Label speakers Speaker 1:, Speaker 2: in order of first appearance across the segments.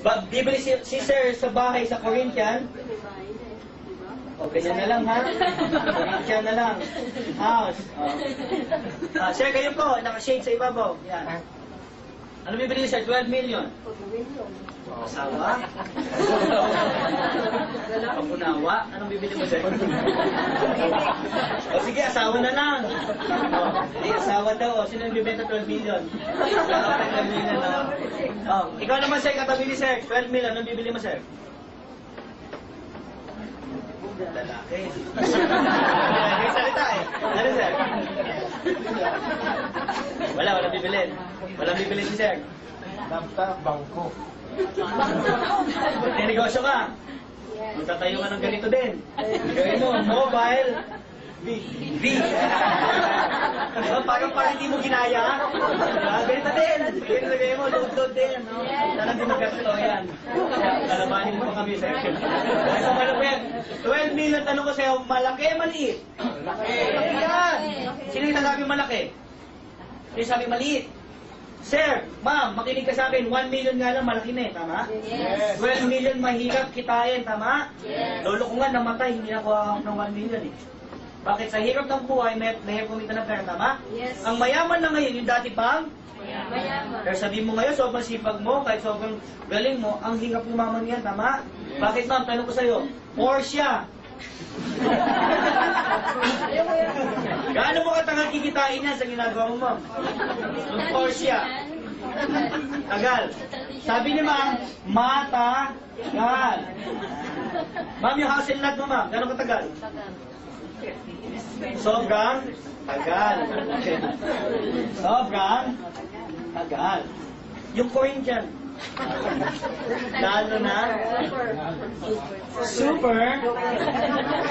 Speaker 1: Bibili si Sir sa bahay sa Corinthian. O, ganyan na lang, ha? Corinthian na lang. House. Sir, kayo po, naka-shade sa ibabaw. Yan. Ano bibili niyo, Sir? 12 million. Asawa? Papunawa? Anong bibili mo, Sir? O sige, asawa na lang. Hindi, asawa daw. Sino yung bibenta 12 million? 12 million na. Ikaw naman, Sir, katabi ni Sir. 12 million. Anong bibili mo, Sir? Lalaki. May salita eh. Ano, Sir? Walang bibilin. Walang bibilin si Sir.
Speaker 2: Bangko.
Speaker 1: May negosyo ka. Magtatayo ka ng ganito din. Gawin mo, mobile. V. Parang hindi mo ginaya. Ganito din. Ganito din mo, load din. Talagang din magkatito yan. Kalabanin mo pa kami, Sir. So, ano po yan? 12 million, tanong ko sa'yo, malaki, maliit? Malaki. Yan. Sino yung nasabi malaki? Sino yung sabi maliit? Sir, ma'am, makinig ka sa akin, 1 million nga lang, malaki na eh, tama?
Speaker 2: Yes.
Speaker 1: 12 million mahirap kitain, tama?
Speaker 3: Yes.
Speaker 1: Lolo ko nga namatay, hindi na ako ng 1 million eh. Bakit? Sa hirap ng buhay, may kumita ng pera, tama?
Speaker 3: Yes.
Speaker 1: Ang mayaman na ngayon, yung dati pang?
Speaker 3: Mayaman.
Speaker 1: Pero sabi mo ngayon, sobrang sipag mo, kahit sobrang galing mo, ang hirap umaman yan, tama?
Speaker 2: Yes.
Speaker 1: Bakit, ma'am? Tanong ko sa'yo, Porsche. Gaano mo katangal kikitain yan sa ginagawa mo, ma'am? Yung Porsche. Tagal. Sabi ni ma'am, matagal. Ma'am, yung house and lot mo, ma'am, gano'ng katagal? Sobrang tagal. Sobrang tagal. Yung coin dyan, lalo na super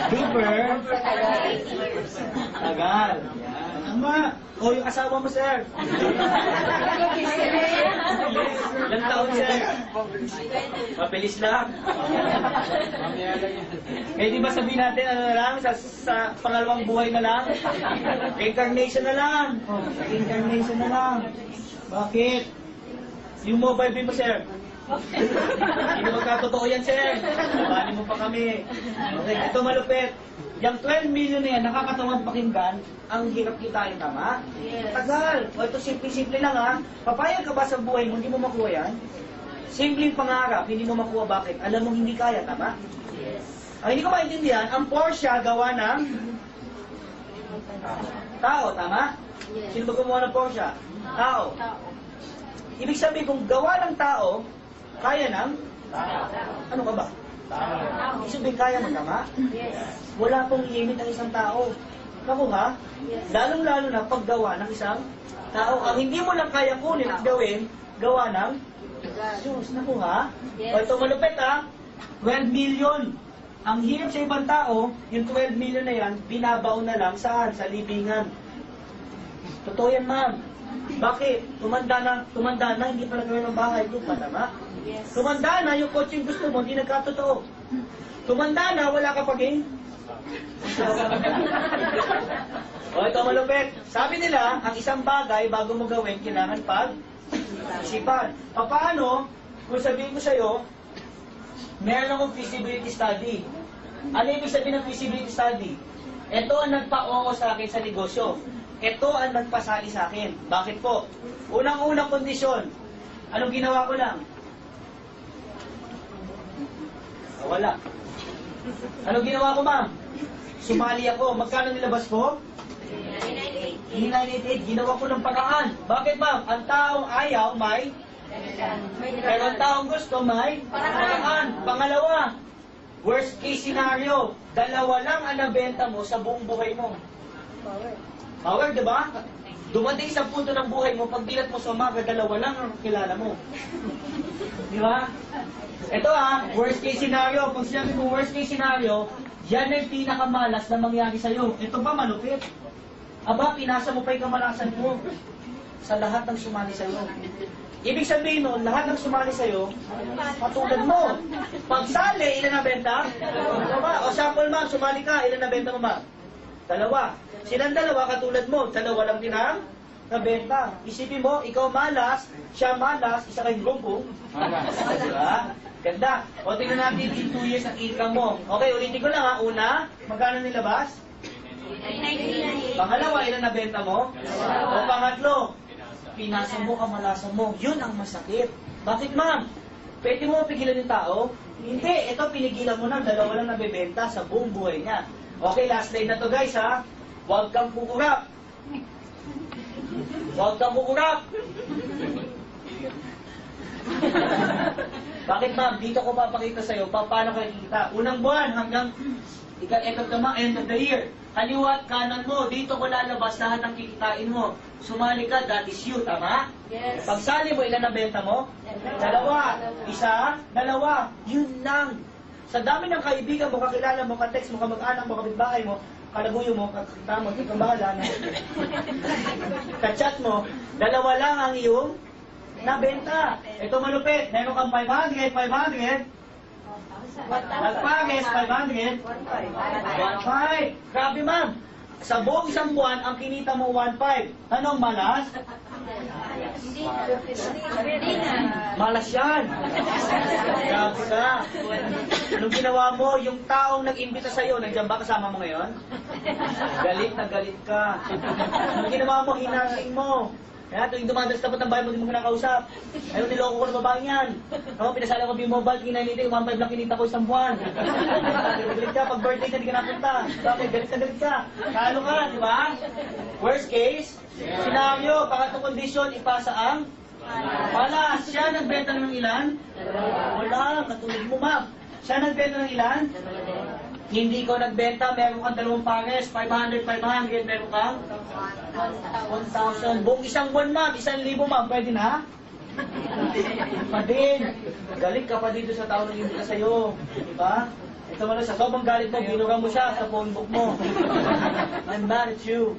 Speaker 1: duper tagal. Tama. O yung asawa mo, Sir. Ilang taon, Sir? Mabilis lang. Eh, di ba sabihin natin, ano na lang, sa pangalawang buhay na lang? Incarnation na lang. Incarnation na lang. Bakit? Yung mobile bill mo, Sir. Hindi magkatotoo yan, Sir. Labanin mo pa kami. Okay, ito malupit. Yung 12 million na yan, nakakatawang pakinggan, ang hirap kitain, tama?
Speaker 3: Yes.
Speaker 1: Tagal. O ito, simple-simple lang ha. Papayag ka ba sa buhay mo, hindi mo makuha yan? Simpleng pangarap, hindi mo makuha, bakit? Alam mo hindi kaya, tama?
Speaker 3: Yes.
Speaker 1: Ang hindi ko maintindihan, ang Porsche gawa ng tao, tama?
Speaker 3: Yes.
Speaker 1: Sino ba gumawa ng Porsche? Tao. Ibig sabihin, kung gawa ng tao, kaya ng? Ano ka ba? Ibig sabihin, kaya mo, tama?
Speaker 3: Yes.
Speaker 1: Wala pong limit ang isang tao. Nakuha?
Speaker 3: Yes.
Speaker 1: Lalong-lalo na paggawa ng isang tao. Ang hindi mo lang kaya kunin at gawin, gawa ng Diyos. Nakuha?
Speaker 3: Yes.
Speaker 1: O ito malupit ha? 12 million. Ang hirap sa ibang tao, yung 12 million na yan, binabaon na lang saan? Sa libingan. Totoo yan, ma'am. Bakit? Tumanda na, hindi pa nagkaroon ng bahay. Lupa, tama?
Speaker 3: Yes.
Speaker 1: Tumanda na, yung coaching gusto mo, hindi nagkatotoo. Tumanda na, wala ka paging. O, ito malupit. Sabi nila, ang isang bagay, bago mo gawin, kailangan pag-isipan. Paano, kung sabihin ko sa'yo, meron akong feasibility study. Ano ibig sabihin ng feasibility study? Ito ang nagpa-oo sa akin sa negosyo. Ito ang nagpasali sa akin. Bakit po? Unang-unang kondisyon. Anong ginawa ko lang? Wala. Anong ginawa ko, ma'am? Sumali ako. Magkano nilabas ko? 988. Ginawa ko ng paraan. Bakit, ma'am? Ang taong ayaw may pero ang taong gusto may paraan. Pangalawa, worst case scenario, dalawa lang ang nabenta mo sa buong buhay mo. Power, di ba? Dumating sa punto ng buhay mo, pag bilat mo sa umaga, dalawa lang ang kilala mo. Di ba? Ito worst case scenario. Pag sinabi mo worst case scenario, yan ang pinakamalas na mangyari sa'yo. Ito ba malupit? Aba, pinasa mo pa yung kamalasan mo sa lahat ng sumali sa'yo. Ibig sabihin nun, lahat ng sumali sa'yo, patulad mo. Pagsali, ilan na benta? Dalawa. O sample, ma'am, sumali ka, ilan na benta mo, ma'am? Dalawa. Silang dalawa, katulad mo, dalawa lang din ang nabenta. Isipin mo, ikaw malas, siya malas, isa kayong gumpong.
Speaker 2: Malas.
Speaker 1: Diba? Ganda. O, tingnan natin in 2 years ang income mo. Okay, ulitin ko lang ha. Una, magkano nilabas?
Speaker 3: 99.
Speaker 1: Pangalawa, ilan nabenta mo? O pangatlo, pinasa mo, kamalasan mo. Yun ang masakit. Bakit ma'am? Pwede mo pigilan yung tao? Hindi. Ito, pinigilan mo na. Dalawa lang nabebenta sa buong buhay niya. Okay, last line na to guys ha. Huwag kang kukurap. Huwag kang kukurap. Bakit ma'am? Dito ko papakita sa'yo paano kayo kikita. Unang buwan hanggang end of the year. Kaliwat kanan mo, dito ko lalabas lahat ng kikitain mo. Sumali ka, that is you, tama?
Speaker 3: Yes.
Speaker 1: Pagsali mo, ilan na benta mo? Dalawa. Isa, dalawa. Yun lang. Sa dami ng kaibigan mo, kakilala mo, ka-text mo, kamag-anak mo, kapitbahay mo, kalaguyo mo, kakita mo, ikaw bahala na. Ka-chat mo, dalawa lang ang iyong nabenta. Ito malupit. Meron kang 500, 500. Nagpagis, 500. 1.5. Grabe ma'am. Sa buong isang buwan, ang kinita mo 1.5. Anong malas? Malas yan. Grabe ka. Anong ginawa mo? Yung taong nag-imbita sa'yo, nandiyan ba kasama mo ngayon? Galit na galit ka. Anong ginawa mo? Hinasing mo. Kaya tuwing dumadalas tapat ng bahay mo, hindi mo kinakausap. Ayun, niloko ko na babaeng yan. Ako, pinasala ko B-Mobile, kinahilitin, 1.5 lang kinita ko isang buwan. Galit ka, pag birthday ka, hindi ka napunta. Bakit? Galit ka. Talo ka, di ba? Worst case, scenario, pangatlong kondisyon, ipasa ang malas. Siya nagbenta ng ilan? Wala, katulad mo, ma'am. Siya nagbenta ng ilan? Hindi ko nagbenta, meron kang dalawang pares, 500, 500, meron kang 1,000. Buong isang buwan, ma'am, 1,000 ma'am, pwede na? Pa din. Galit ka pa dito sa tao na hindi ka sa'yo. Diba? Ito mo lang, sa sobrang galit mo, binugan mo siya sa phone book mo. I'm mad at you.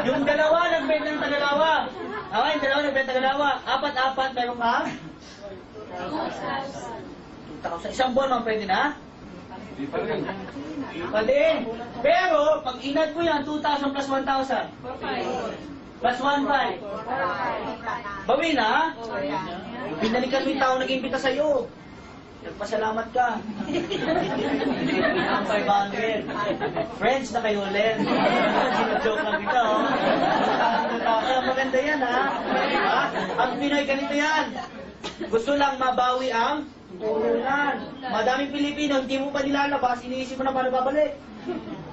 Speaker 1: Yung dalawa, nagbenta ng Tagalawa. Okay, yung dalawa, nagbenta ng Tagalawa. Apat-apat, meron ka? 2,000. Isang buwan, ma'am, pwede na?
Speaker 2: Di pa rin.
Speaker 1: Pa din. Pero, pag inad mo yan, 2,000 plus 1,000. Plus 1,500. Bawi na? Binalikan mo yung tao nag-imbita sa'yo. Nagpasalamat ka. Ang 500. Friends na kayo ulit. Sino-joke lang kita, oh. Kaya maganda yan, ha? Diba? Ang Pinoy, ganito yan. Gusto lang mabawi ang turunan. Madaming Pilipino, hindi mo pa nilalabas, iniisip mo na paano babalik.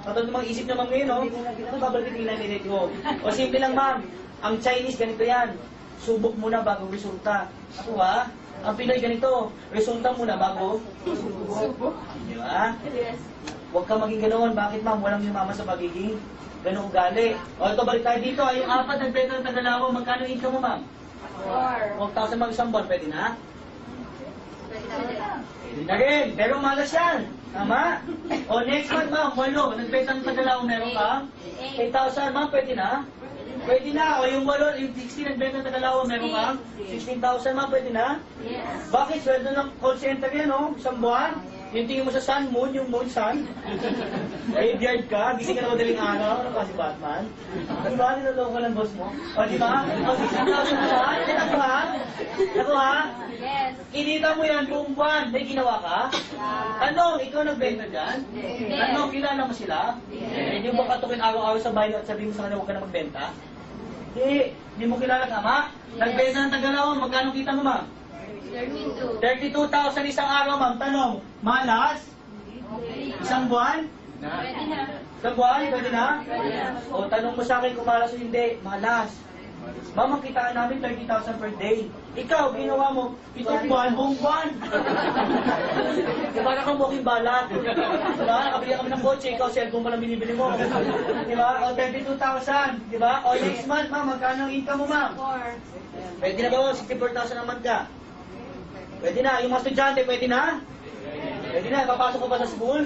Speaker 1: Katulad ng mga isip naman ngayon, no? Ano babalik yung nilalilit mo? O simple lang, ma'am. Ang Chinese, ganito yan. Subok muna bago resulta. Ako, ha? Ang Pinoy, ganito. Resulta muna bago subok. Di ba? Huwag ka maging ganoon. Bakit, ma'am? Walang yumama sa pagiging ganong ugali. O, ito, balik tayo dito. Yung apat nagbenta ng Tagalawa, magkano income mo, ma'am? 1,000 mag isang buwan, pwede na? Pwede na rin. Pero malas yan. Tama? O next month, ma'am, 8. Nagbenta ng Tagalawa, meron ka? 8,000, ma'am, pwede na? Pwede na. O yung 8, yung 16 nagbenta ng Tagalawa, meron ka? 16,000, ma'am, pwede na?
Speaker 3: Yes.
Speaker 1: Bakit? Sweldo ng call center yan, no? Isang buwan? Yung tingin mo sa sun, moon, yung moon, sun. Graveyard ka, gising ka na madaling araw, ano pa si Batman? Di ba? Niloloko ka ng boss mo? O, di ba? O, 16,000 na ba? Nakuha? Nakuha?
Speaker 3: Yes.
Speaker 1: Kinita mo yan buong buwan. May ginawa ka? Tanong, ikaw nagbenta dyan? Tanong, kilala mo sila? Hindi mo ba katukin araw-araw sa bahay at sabihin mo sa kanila huwag ka na magbenta? Hindi mo kilala tama? Nagbenta ng Tagalawa, magkano kita mo, ma'am? 32,000 isang araw, ma'am. Tanong, malas? Isang buwan?
Speaker 3: Pwede na.
Speaker 1: Isang buwan? Pwede na? O, tanong mo sa akin kung malas o hindi. Malas. Ma'am, ang kitaan namin 30,000 per day. Ikaw, ginawa mo, 7 buwan, buong buwan. Diba na kang mukhang balat? Diba? Nakabili kami ng kotse, ikaw, cellphone pa lang binibili mo. Diba? O, 32,000. Diba? O, next month, ma'am, magkano ang income mo, ma'am?
Speaker 3: 4.
Speaker 1: Pwede na ba? 64,000 ang month ka? Pwede na. Yung mga estudyante, pwede na? Pwede na. Papasok ko pa sa school?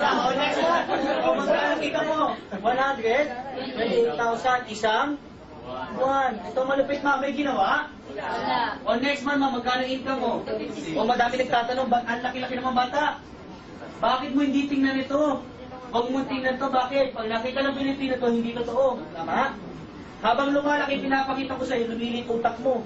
Speaker 1: O, next one. O, magkano kita mo? 128,000 isang buwan. Ito malupit, ma'am. May ginawa?
Speaker 3: Wala.
Speaker 1: O, next month, ma'am, magkano income mo? O, madami nagtatanong, ang laki-laki naman bata. Bakit mo hindi tingnan ito? Huwag mong tingnan to, bakit? Pag nakita ng Pilipino to, hindi totoo. Tama? Habang lumalaki, pinapakita ko sa'yo, lumilit utak mo.